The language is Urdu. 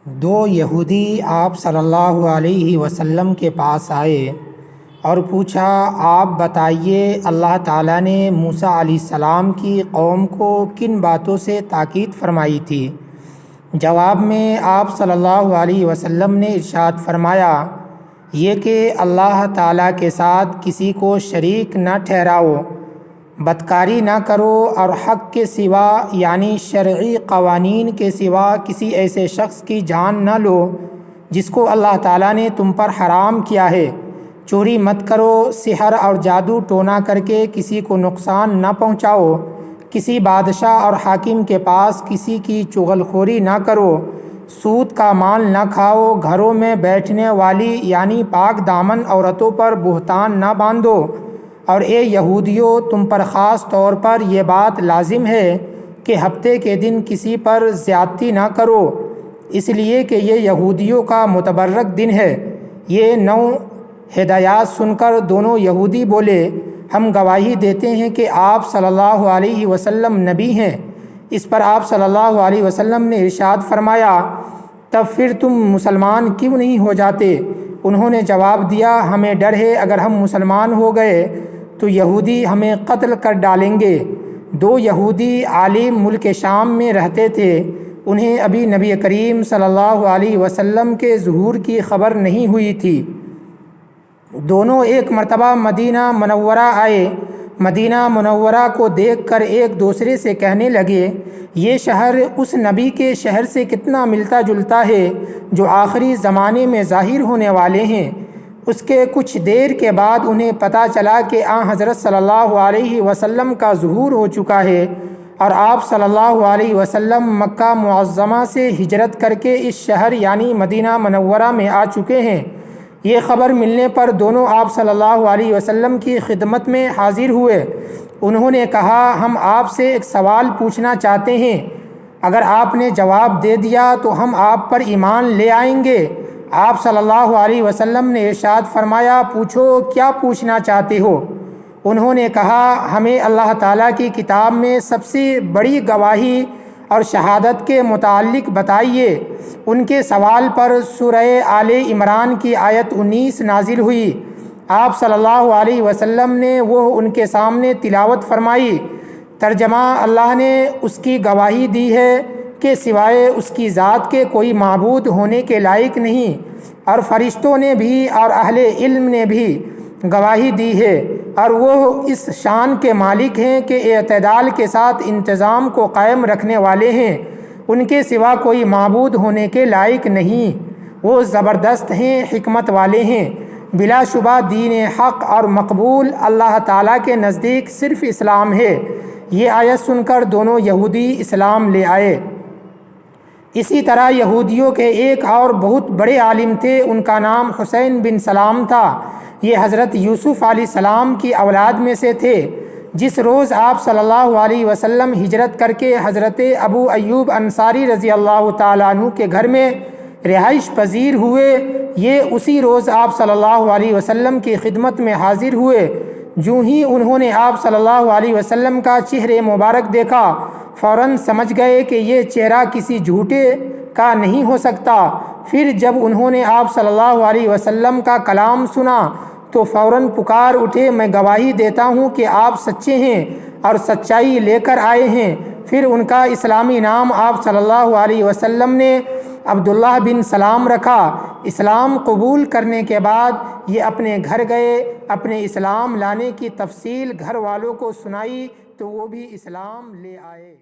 دو یہودی آپ صلی اللہ علیہ وسلم کے پاس آئے اور پوچھا، آپ بتائیے اللہ تعالیٰ نے موسیٰ علیہ السلام کی قوم کو کن باتوں سے تاکید فرمائی تھی؟ جواب میں آپ صلی اللہ علیہ وسلم نے ارشاد فرمایا، یہ کہ اللہ تعالیٰ کے ساتھ کسی کو شریک نہ ٹھہراؤ، بدکاری نہ کرو اور حق کے سوا یعنی شرعی قوانین کے سوا کسی ایسے شخص کی جان نہ لو جس کو اللہ تعالیٰ نے تم پر حرام کیا ہے، چوری مت کرو، سحر اور جادو ٹونا کر کے کسی کو نقصان نہ پہنچاؤ، کسی بادشاہ اور حاکم کے پاس کسی کی چغل خوری نہ کرو، سود کا مال نہ کھاؤ، گھروں میں بیٹھنے والی یعنی پاک دامن عورتوں پر بہتان نہ باندھو، اور اے یہودیوں، تم پر خاص طور پر یہ بات لازم ہے کہ ہفتے کے دن کسی پر زیادتی نہ کرو، اس لیے کہ یہ یہودیوں کا متبرک دن ہے۔ یہ 9 ہدایات سن کر دونوں یہودی بولے، ہم گواہی دیتے ہیں کہ آپ صلی اللہ علیہ وسلم نبی ہیں۔ اس پر آپ صلی اللہ علیہ وسلم نے ارشاد فرمایا، تب پھر تم مسلمان کیوں نہیں ہو جاتے؟ انہوں نے جواب دیا، ہمیں ڈر ہے اگر ہم مسلمان ہو گئے تو یہودی ہمیں قتل کر ڈالیں گے۔ 2 یہودی عالم ملک شام میں رہتے تھے، انہیں ابھی نبی کریم صلی اللہ علیہ وسلم کے ظہور کی خبر نہیں ہوئی تھی۔ دونوں ایک مرتبہ مدینہ منورہ آئے، مدینہ منورہ کو دیکھ کر ایک دوسرے سے کہنے لگے، یہ شہر اس نبی کے شہر سے کتنا ملتا جلتا ہے جو آخری زمانے میں ظاہر ہونے والے ہیں۔ اس کے کچھ دیر کے بعد انہیں پتہ چلا کہ حضرت صلی اللہ علیہ وسلم کا ظہور ہو چکا ہے اور آپ صلی اللہ علیہ وسلم مکہ معظمہ سے ہجرت کر کے اس شہر یعنی مدینہ منورہ میں آ چکے ہیں۔ یہ خبر ملنے پر دونوں آپ صلی اللہ علیہ وسلم کی خدمت میں حاضر ہوئے۔ انہوں نے کہا، ہم آپ سے ایک سوال پوچھنا چاہتے ہیں، اگر آپ نے جواب دے دیا تو ہم آپ پر ایمان لے آئیں گے۔ آپ صلی اللہ علیہ وسلم نے ارشاد فرمایا، پوچھو کیا پوچھنا چاہتے ہو؟ انہوں نے کہا، ہمیں اللہ تعالیٰ کی کتاب میں سب سے بڑی گواہی اور شہادت کے متعلق بتائیے۔ ان کے سوال پر سورہ آل عمران کی آیت 19 نازل ہوئی۔ آپ صلی اللہ علیہ وسلم نے وہ ان کے سامنے تلاوت فرمائی۔ ترجمہ، اللہ نے اس کی گواہی دی ہے کہ سوائے اس کی ذات کے کوئی معبود ہونے کے لائق نہیں، اور فرشتوں نے بھی اور اہل علم نے بھی گواہی دی ہے، اور وہ اس شان کے مالک ہیں کہ اعتدال کے ساتھ انتظام کو قائم رکھنے والے ہیں، ان کے سوا کوئی معبود ہونے کے لائق نہیں، وہ زبردست ہیں، حکمت والے ہیں۔ بلا شبہ دین حق اور مقبول اللہ تعالیٰ کے نزدیک صرف اسلام ہے۔ یہ آیت سن کر دونوں یہودی اسلام لے آئے۔ اسی طرح یہودیوں کے ایک اور بہت بڑے عالم تھے، ان کا نام حسین بن سلام تھا۔ یہ حضرت یوسف علیہ السلام کی اولاد میں سے تھے۔ جس روز آپ صلی اللہ علیہ وسلم ہجرت کر کے حضرت ابو ایوب انصاری رضی اللہ تعالیٰ عنہ کے گھر میں رہائش پذیر ہوئے، یہ اسی روز آپ صلی اللہ علیہ وسلم کی خدمت میں حاضر ہوئے۔ جو ہی انہوں نے آپ صلی اللہ علیہ وسلم کا چہرہ مبارک دیکھا، فوراً سمجھ گئے کہ یہ چہرہ کسی جھوٹے کا نہیں ہو سکتا۔ پھر جب انہوں نے آپ صلی اللہ علیہ وسلم کا کلام سنا تو فوراً پکار اٹھے، میں گواہی دیتا ہوں کہ آپ سچے ہیں اور سچائی لے کر آئے ہیں۔ پھر ان کا اسلامی نام آپ صلی اللہ علیہ وسلم نے عبداللہ بن سلام رکھا۔ اسلام قبول کرنے کے بعد یہ اپنے گھر گئے، اپنے اسلام لانے کی تفصیل گھر والوں کو سنائی تو وہ بھی اسلام لے آئے۔